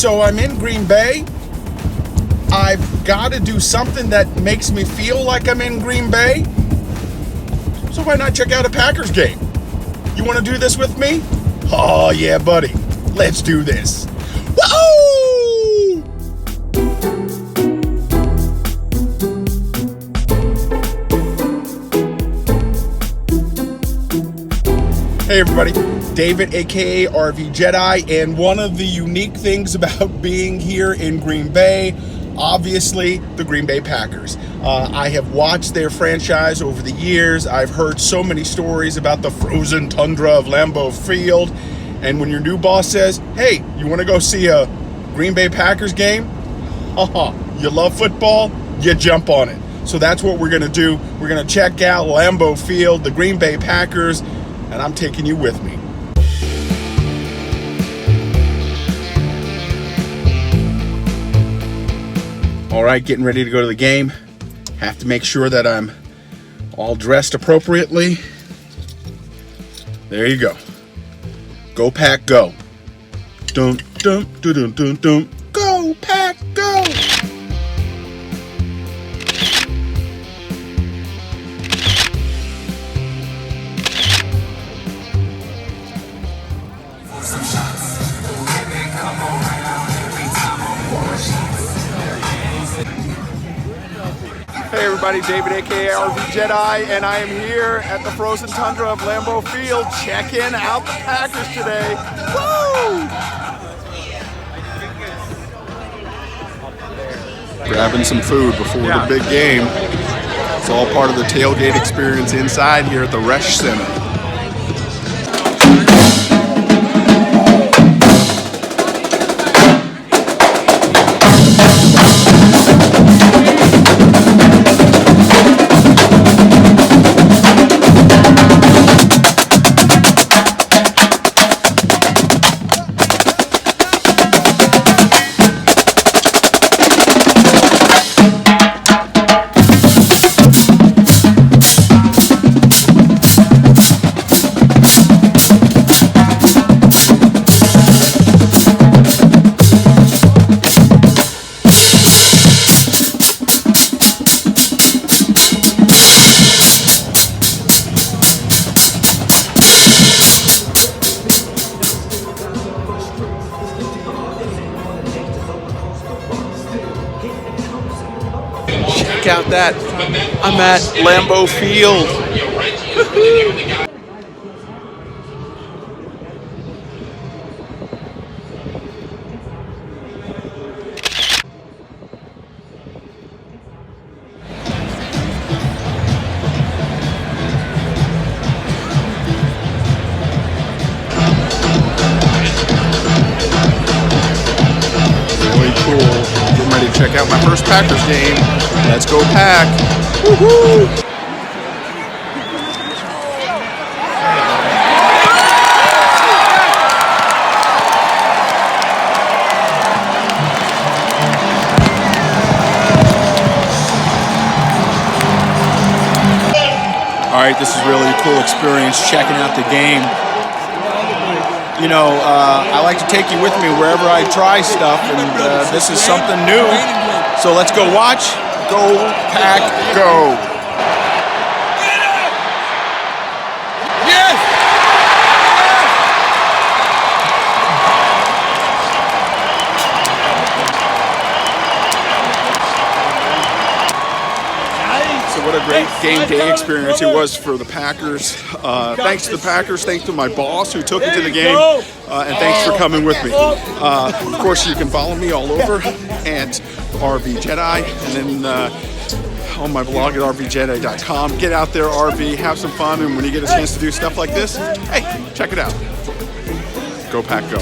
So I'm in Green Bay. I've got to do something that makes me feel like I'm in Green Bay. So why not check out a Packers game? You want to do this with me? Oh yeah, buddy. Let's do this. Woo! Hey everybody, David aka RVJedeye, and one of the unique things about being here in Green Bay, obviously the Green Bay Packers. I have watched their franchise over the years. I've heard so many stories about the frozen tundra of Lambeau Field, and when your new boss says, hey, you want to go see a Green Bay Packers game? You love football, you jump on it. So that's what we're going to do. We're going to check out Lambeau Field, the Green Bay Packers, and I'm taking you with me. All right, getting ready to go to the game. Have to make sure that I'm all dressed appropriately. There you go. Go Pack, go. Dum, dum, dum, dum, dum, dum. Go Pack, go. Hey everybody, David aka RVJedeye, and I am here at the frozen tundra of Lambeau Field checking out the Packers today. Woo! Grabbing some food before the big game. It's all part of the tailgate experience inside here at the Resch Center. Check out that. I'm at Lambeau Field. Really cool. Getting ready to check out my first Packers game. Let's go Pack! Woohoo! All right, this is really a cool experience checking out the game. You know, I like to take you with me wherever I try stuff, and this is something new. So let's go watch. Go Pack, go! Yes! So what a great game day experience it was for the Packers. Thanks to the Packers, thanks to my boss who took me to the game, and thanks for coming with me. Of course, you can follow me all over at RVJedeye, and then on my blog at RVJedeye.com. Get out there, RV, have some fun, and when you get a chance to do stuff like this, hey, check it out. Go Pack, go.